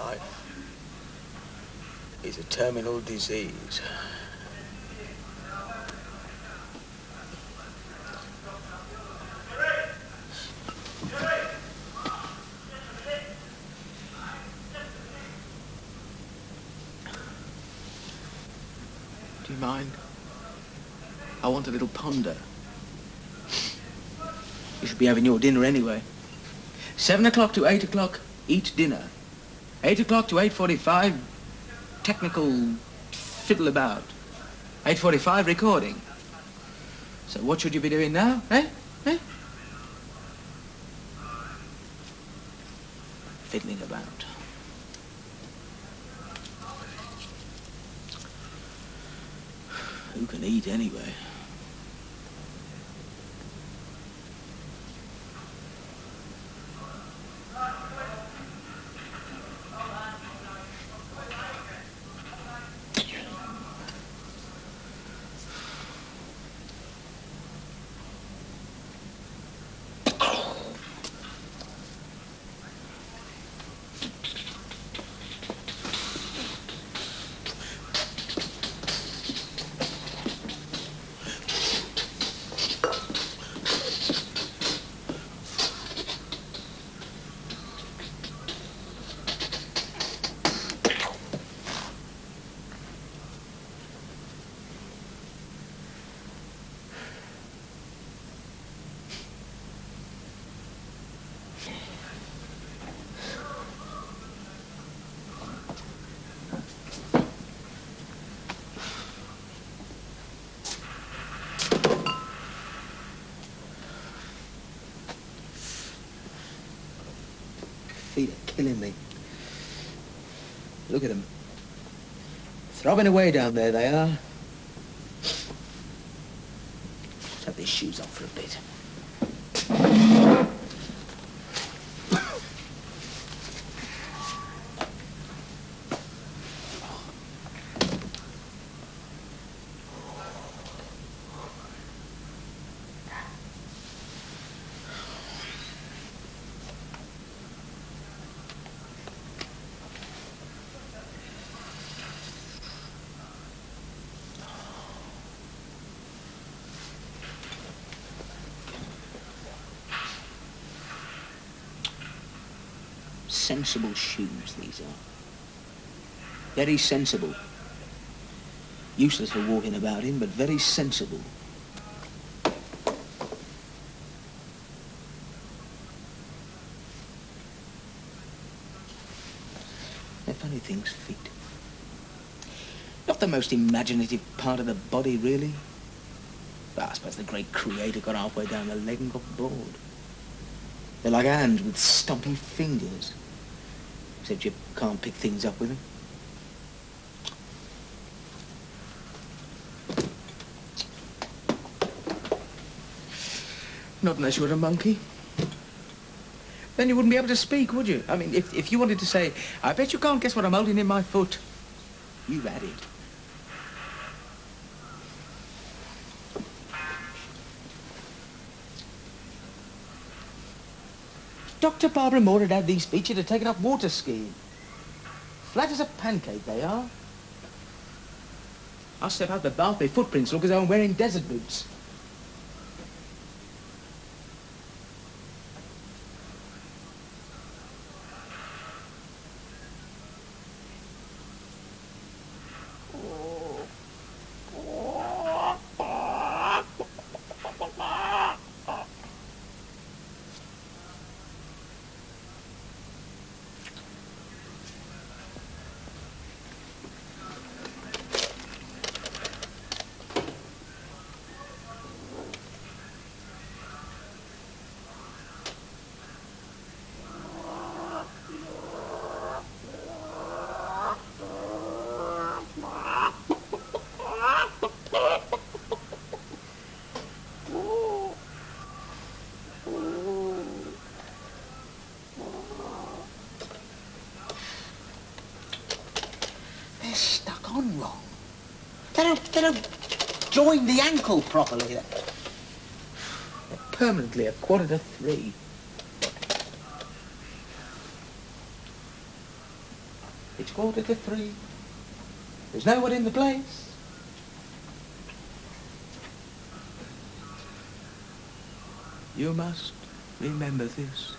life is a terminal disease. Do you mind? I want a little ponder. You should be having your dinner anyway. 7 o'clock to 8 o'clock, eat dinner. 8 o'clock to 8:45, technical fiddle about. 8:45, recording. So what should you be doing now, eh? Eh? Fiddling about. Who can eat anyway? Feet are killing me. Look at them. Throbbing away down there, they are. Let's have these shoes off for a bit. Sensible shoes, these are. Very sensible. Useless for walking about in, but very sensible. They're funny things, feet. Not the most imaginative part of the body, really. But I suppose the great creator got halfway down the leg and got bored. They're like hands with stumpy fingers. Except you can't pick things up with them. Not unless you were a monkey. Then you wouldn't be able to speak, would you? I mean, if you wanted to say, I bet you can't guess what I'm holding in my foot, you've had it. Dr. Barbara Moore had these feet, she'd have taken up water skiing. Flat as a pancake, they are. I'll step out the bath, their footprints look as though I'm wearing desert boots. They don't join the ankle properly. They're permanently 2:45. It's 2:45. There's no one in the place. You must remember this.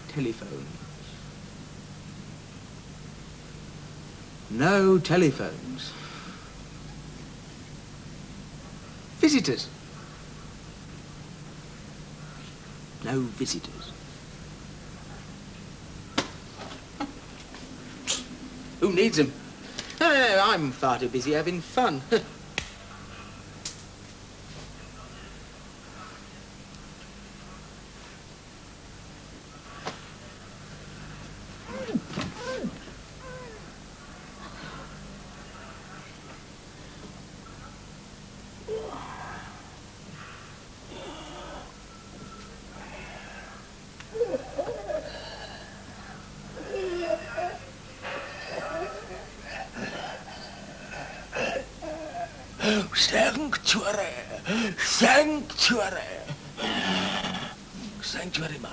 Telephones. No telephones. Visitors. No visitors. Who needs them? No, I'm far too busy having fun. Sanctuary! Sanctuary! Thank you very much.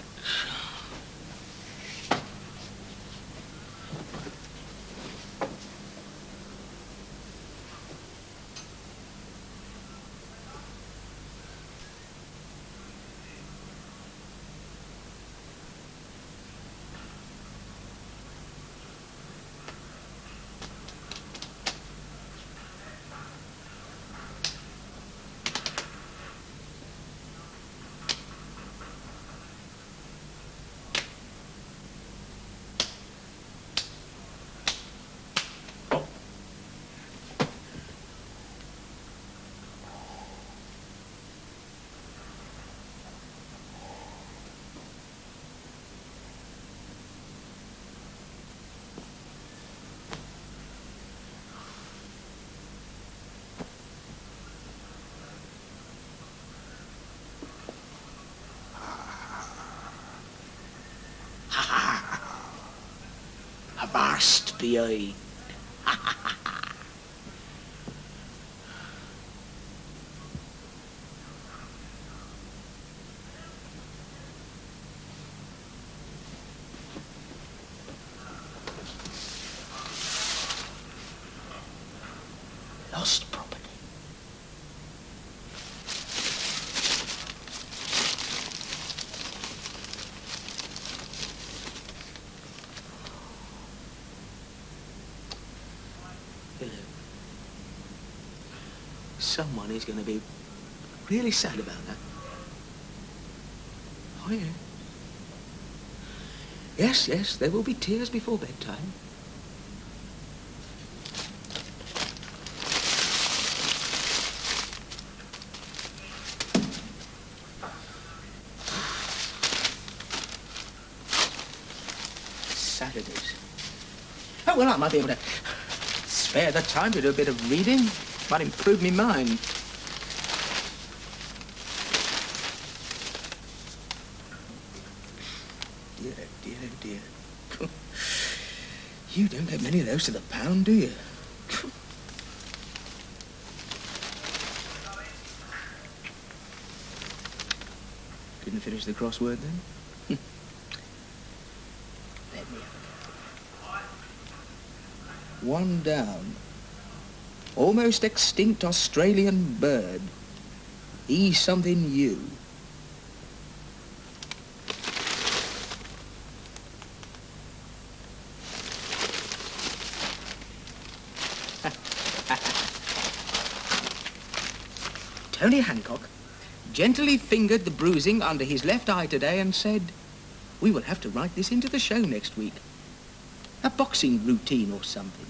Avast be I. Lost property. Someone is going to be really sad about that. Oh, yeah. Yes, yes, there will be tears before bedtime. Saturdays. Oh, well, I might be able to spare the time to do a bit of reading. Might improve me mind. Dear, oh dear, oh dear. You don't get many of those to the pound, do you? Didn't finish the crossword then? Let me have it. One down. Almost extinct Australian bird. E something U. Tony Hancock gently fingered the bruising under his left eye today and said, "We will have to write this into the show next week. A boxing routine or something."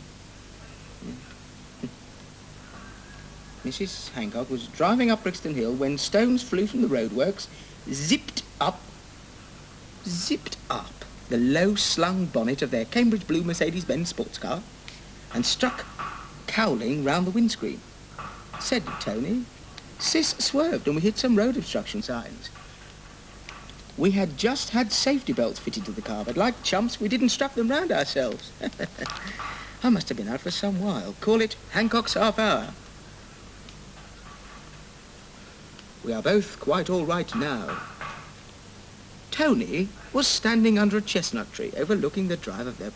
Mrs. Hancock was driving up Brixton Hill when stones flew from the roadworks, zipped up the low-slung bonnet of their Cambridge blue Mercedes-Benz sports car and struck cowling round the windscreen. Said Tony, "Sis swerved and we hit some road obstruction signs. We had just had safety belts fitted to the car, but like chumps, we didn't strap them round ourselves." I must have been out for some while. Call it Hancock's half hour. We are both quite all right now. Tony was standing under a chestnut tree overlooking the drive of their...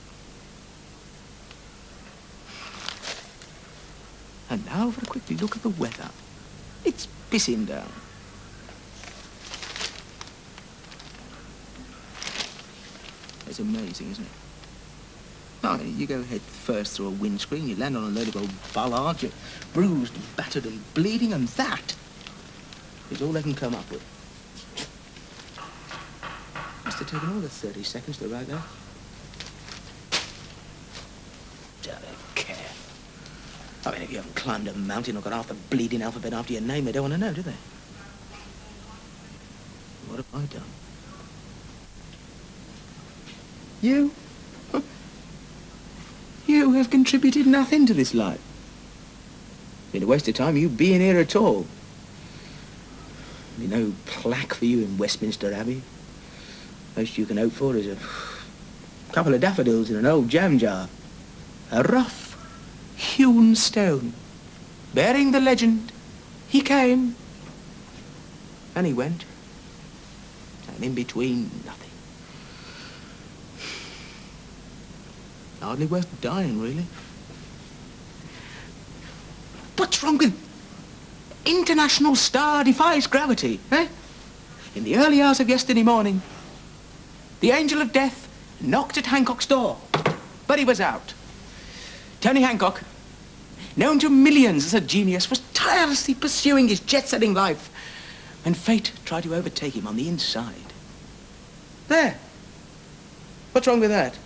And now for a quick look at the weather. It's pissing down. It's amazing, isn't it? Oh, you go head first through a windscreen, you land on a load of old bollards, you're bruised, battered and bleeding, and that is all they can come up with. Must have taken all the 30 seconds to write that. Don't care. I mean, if you haven't climbed a mountain or got half the bleeding alphabet after your name, they don't want to know, do they? What have I done? You? You have contributed nothing to this life. It's been a waste of time you being here at all. There'll be no plaque for you in Westminster Abbey. Most you can hope for is a couple of daffodils in an old jam jar. A rough, hewn stone, bearing the legend, he came, and he went, and in between, nothing. Hardly worth dying, really. What's wrong with International Star Defies Gravity, eh? In the early hours of yesterday morning, the angel of death knocked at Hancock's door, but he was out. Tony Hancock, known to millions as a genius, was tirelessly pursuing his jet-setting life, and fate tried to overtake him on the inside. There. What's wrong with that?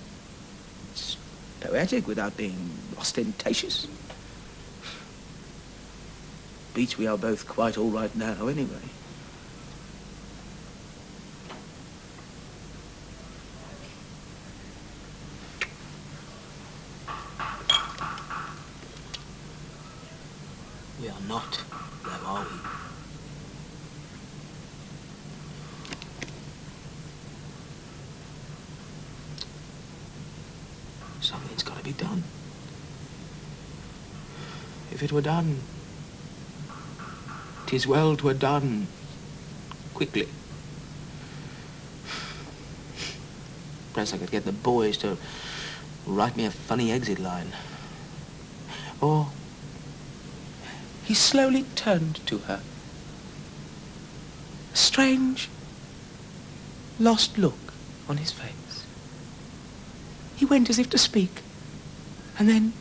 It's poetic without being ostentatious. Beats we are both quite all right now, anyway. We are not, though, are we? Something's got to be done. If it were done, 'tis well 'twere done quickly. Perhaps I could get the boys to write me a funny exit line. Or he slowly turned to her. A strange, lost look on his face. He went as if to speak, and then...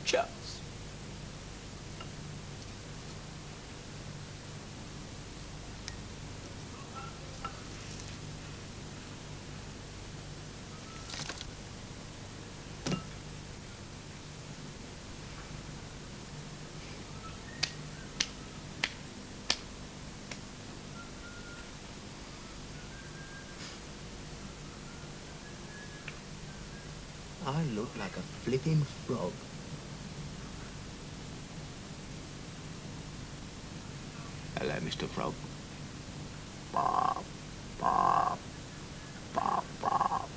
Charles. I look like a flipping frog. Hello, Mr. Frog. Bob, Bob, Bob, Bob.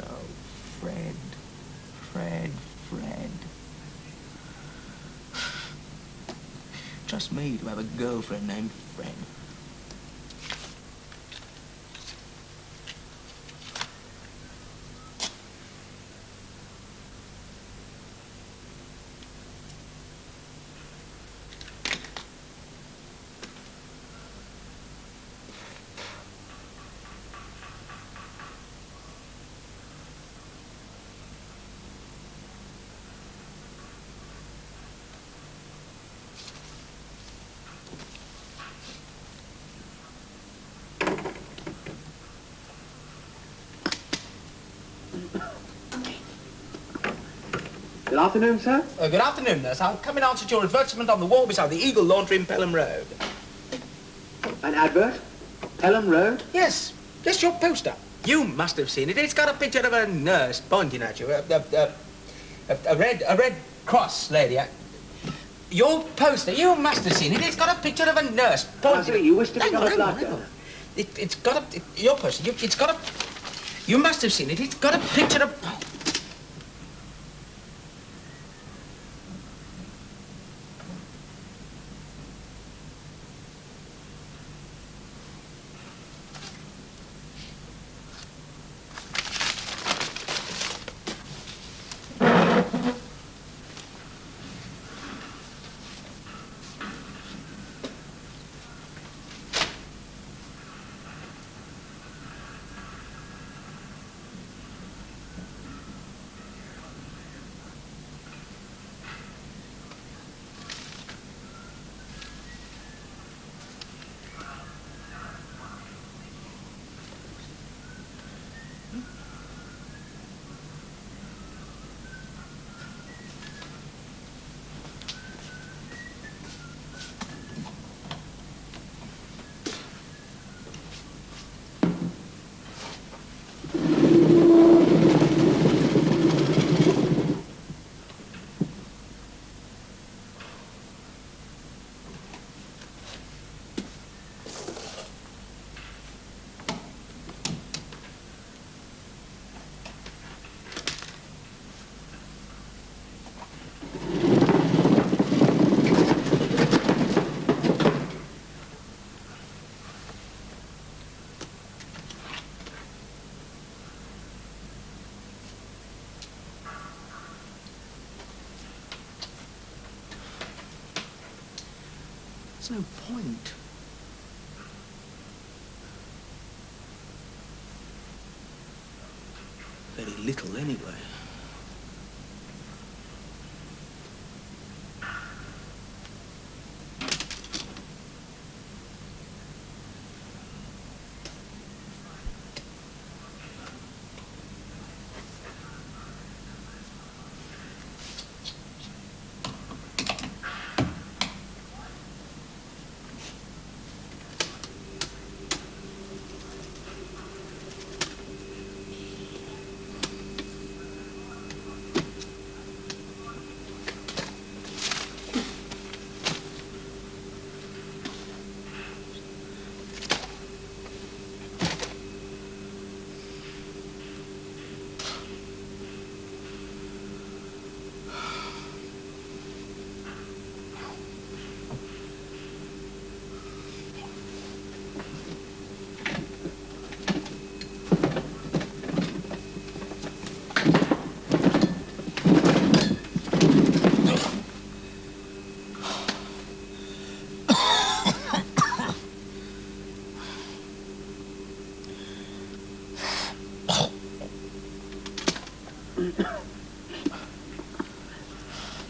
Oh, friend. just me to have a girlfriend named Fred. Good afternoon, sir. Good afternoon, nurse. I'll come in answer to your advertisement on the wall beside the Eagle Laundry in Pelham Road. An advert? Pelham Road? Yes. Yes, your poster. You must have seen it. It's got a picture of a nurse pointing at you. A red cross lady. Your poster. You must have seen it. It's got a picture of a nurse pointing. You wish to become a blood donor? It's got a... Your poster. It's got a... You must have seen it. It's got a picture of... There's no point. Very little, anyway.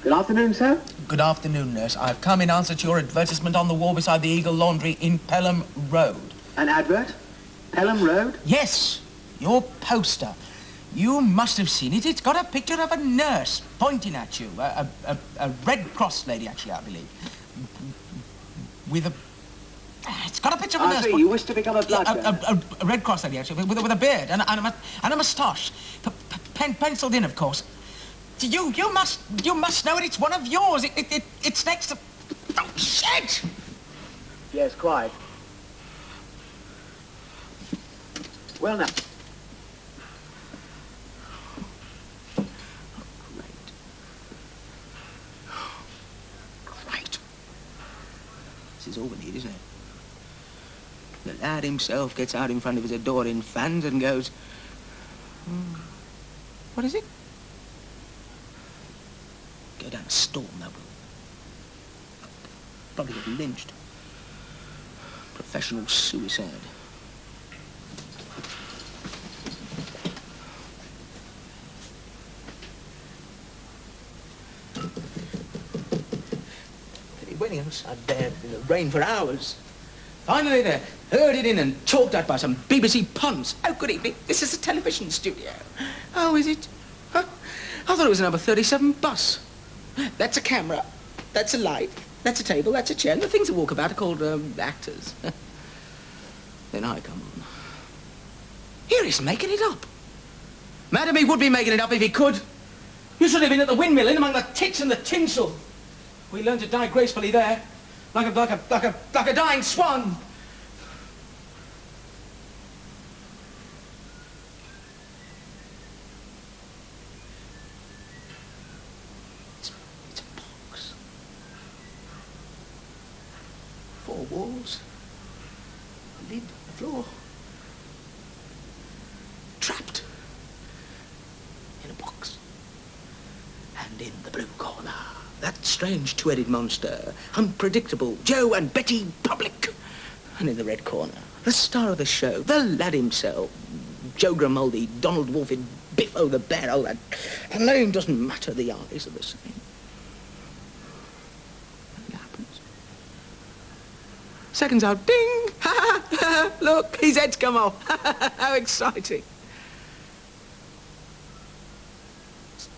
Good afternoon, sir. Good afternoon, nurse. I've come in answer to your advertisement on the wall beside the Eagle Laundry in Pelham Road. An advert? Pelham Road? Yes, your poster. You must have seen it. It's got a picture of a nurse pointing at you. A Red Cross lady, actually, I believe. With a... It's got a picture of a nurse... You wish to become a blood donor? A Red Cross lady, actually, with a beard and a moustache. Penciled in, of course. You must know it. It's one of yours. It's next to... Oh, shit! Yes, quite. Well, now... Great. is all we need, isn't it? The lad himself gets out in front of his adoring fans and goes, what is it? Go down a storm, that will. Probably get lynched. Professional suicide. They've been waiting outside there in the rain for hours. Finally they're herded in and talked at by some BBC puns. Oh, good evening. This is a television studio. Oh, is it? Huh? I thought it was a number 37 bus. That's a camera. That's a light. That's a table. That's a chair. And the things that walk about are called actors. Then I come on. Here he's making it up. Madam, he would be making it up if he could. You should have been at the windmill in among the tits and the tinsel. We learned to die gracefully there. Like a dying swan. It's a box. 4 walls. A lid, a floor. Trapped. In a box. And in the blue corner, that strange two-headed monster, unpredictable Joe and Betty Public. And in the red corner, the star of the show, the lad himself, Joe Grimaldi, Donald Wolford, Biffo the Bear. Oh, that name doesn't matter, the eyes are the same. Nothing happens. Seconds out, ding! Ha ha! Look, his head's come off. How exciting.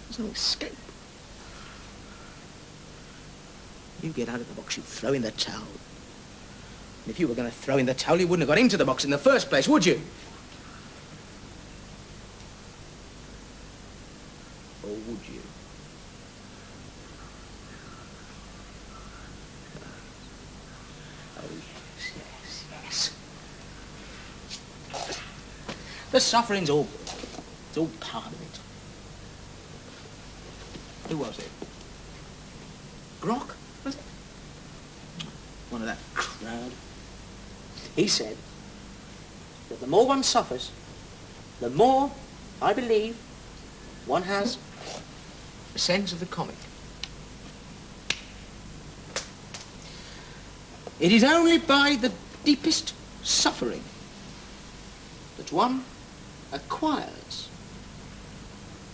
There's no escape. You get out of the box, you throw in the towel. And if you were going to throw in the towel, you wouldn't have got into the box in the first place, would you? Or would you? Oh, yes. The suffering's all good. It's all part of it. Who was it? Grock? Was it? One of that crowd. He said that the more one suffers, the more, I believe, one has a sense of the comic. It is only by the deepest suffering that one acquires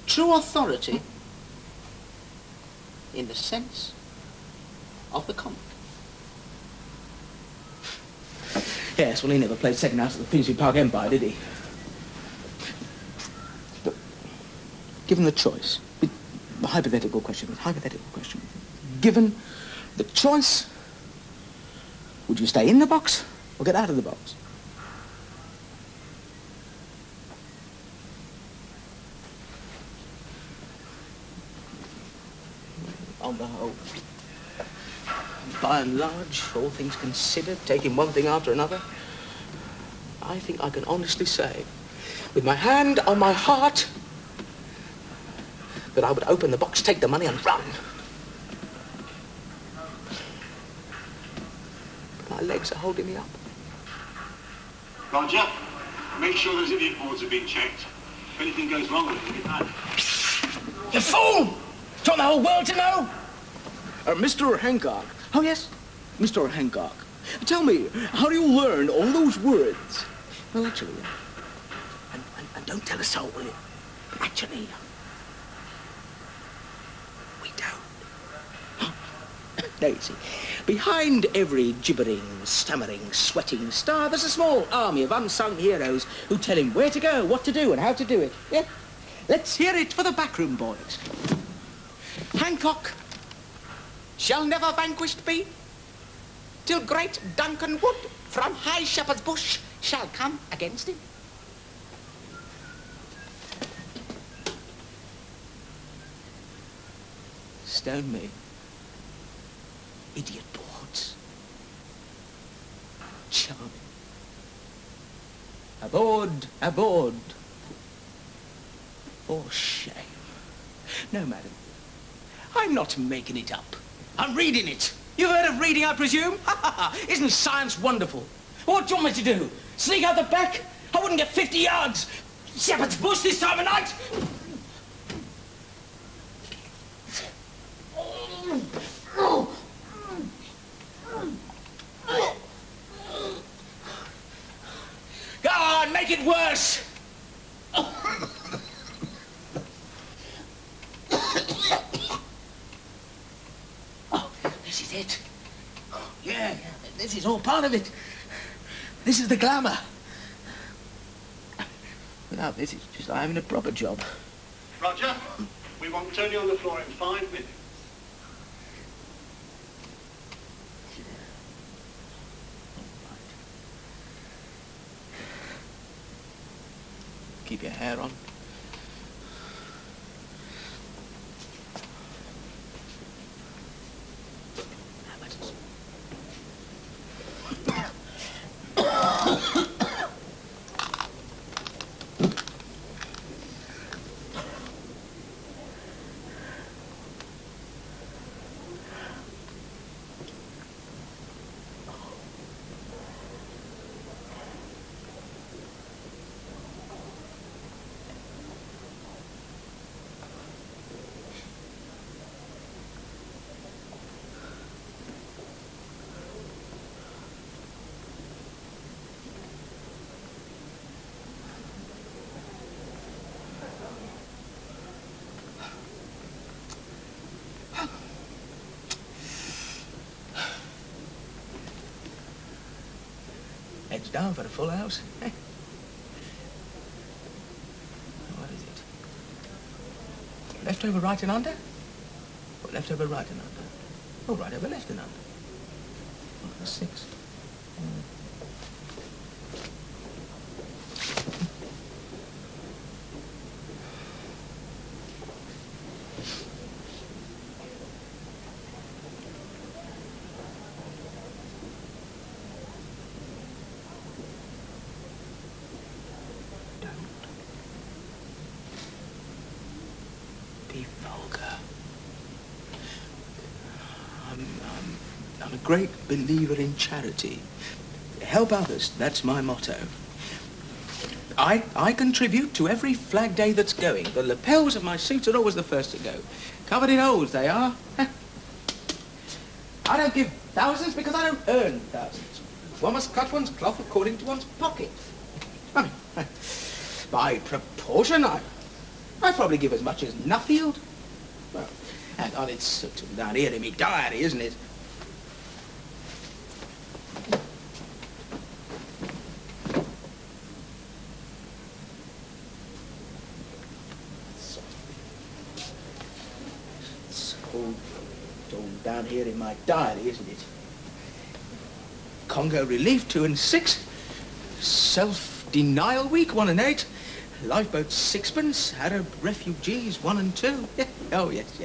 true authority in the sense of the comic. Yes, well, he never played second house at the Finsbury Park Empire, did he? But given the choice, a hypothetical question, given the choice, would you stay in the box or get out of the box? On the whole, by and large, all things considered, taking one thing after another, I think I can honestly say, with my hand on my heart, that I would open the box, take the money and run. But my legs are holding me up. Roger. Make sure those idiot boards have been checked. If anything goes wrong with it, you'll be bad. You fool! Do you want the whole world to know? Mr. Hancock. Oh, yes, Mr. Hancock. Tell me, how do you learn all those words? Well, actually, and don't tell a soul, will you? Actually, we don't. There, you see. Behind every gibbering, stammering, sweating star, there's a small army of unsung heroes who tell him where to go, what to do, and how to do it. Yeah? Let's hear it for the backroom boys. Hancock shall never vanquished be, till great Duncan Wood from High Shepherd's Bush shall come against him. Stone me. Idiot boards. Charming. Aboard, aboard. For shame. No, madam. I'm not making it up. I'm reading it. You've heard of reading, I presume? Isn't science wonderful? What do you want me to do? Sneak out the back? I wouldn't get 50 yards. Shepherd's bush this time of night. Go on, make it worse. This is it. Yeah, this is all part of it. This is the glamour. Without this, it's just like having a proper job. Roger, we want Tony on the floor in 5 minutes. Keep your hair on. Heads down for a full house. Eh? What is it? Left over right and under? Or left over right and under? Oh, right over left and under. Oh, that's 6. I'm a great believer in charity. Help others, that's my motto. I contribute to every flag day that's going. The lapels of my suits are always the first to go. Covered in holes, they are. I don't give thousands because I don't earn thousands. One must cut one's cloth according to one's pocket. I mean, by proportion, I probably give as much as Nuffield. Well, hang on, it's down here in me diary, isn't it? It's all down here in my diary, isn't it? Congo Relief 2 and 6. Self-Denial Week 1 and 8. Lifeboat 6pence. Arab Refugees 1 and 2. Yeah. Oh, yes.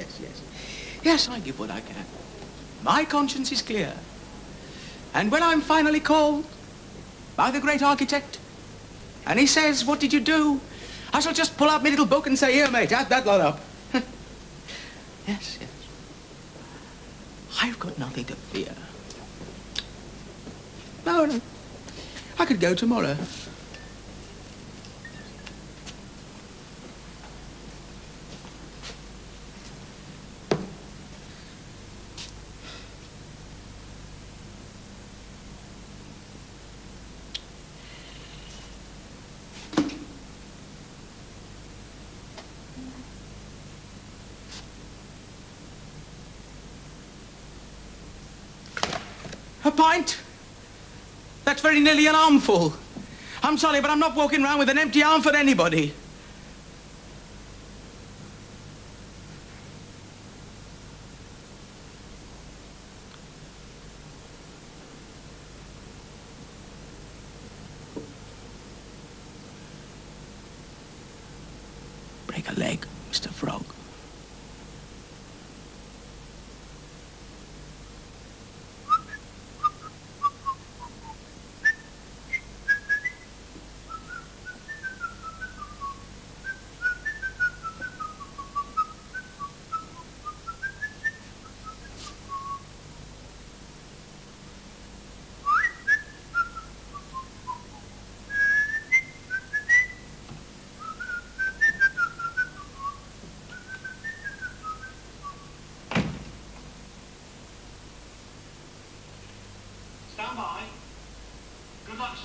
Yes, I give what I can. My conscience is clear. And when I'm finally called by the great architect, and he says, what did you do? I shall just pull out my little book and say, here, mate, add that lot up. Yes. I've got nothing to fear. No. I could go tomorrow. A pint? That's very nearly an armful. I'm sorry, but I'm not walking around with an empty arm for anybody. Break a leg, Mr. Frog.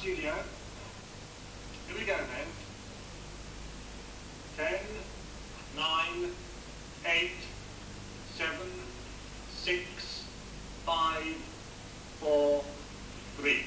studio. Here we go then. 10, 9, 8, 7, 6, 5, 4, 3.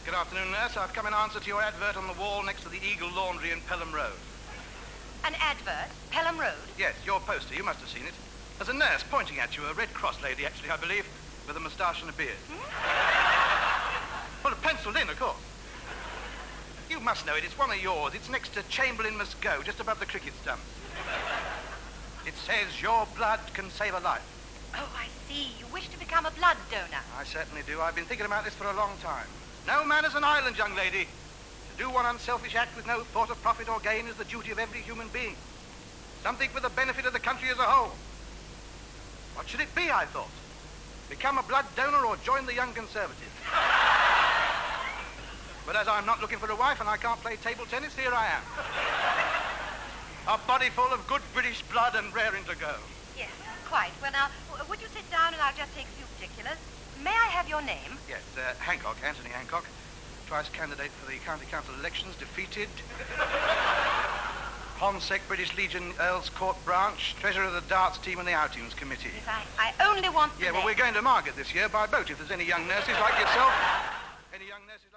Good afternoon, nurse. I've come in answer to your advert on the wall next to the Eagle Laundry in Pelham Road. An advert? Pelham Road? Yes, your poster. You must have seen it. There's a nurse pointing at you, a Red Cross lady, actually, I believe, with a moustache and a beard. Well, penciled in, of course. You must know it. It's one of yours. It's next to Chamberlain Must Go, just above the cricket stumps. It says, your blood can save a life. Oh, I see. You wish to become a blood donor. I certainly do. I've been thinking about this for a long time. No man is an island, young lady. To do one unselfish act with no thought of profit or gain is the duty of every human being. Something for the benefit of the country as a whole. What should it be, I thought? Become a blood donor or join the Young Conservatives? But as I'm not looking for a wife and I can't play table tennis, here I am. A body full of good British blood and raring to go. Yes, quite. Well, now, would you sit down and I'll just take a few particulars? May I have your name? Yes, Hancock, Anthony Hancock. Twice candidate for the County Council elections, defeated. Consec, British Legion, Earl's Court branch, treasurer of the darts team and the outings committee. Yes, I only want the Yeah, well, name. we're going to Margate this year by boat if there's any young nurses like yourself. Any young nurses...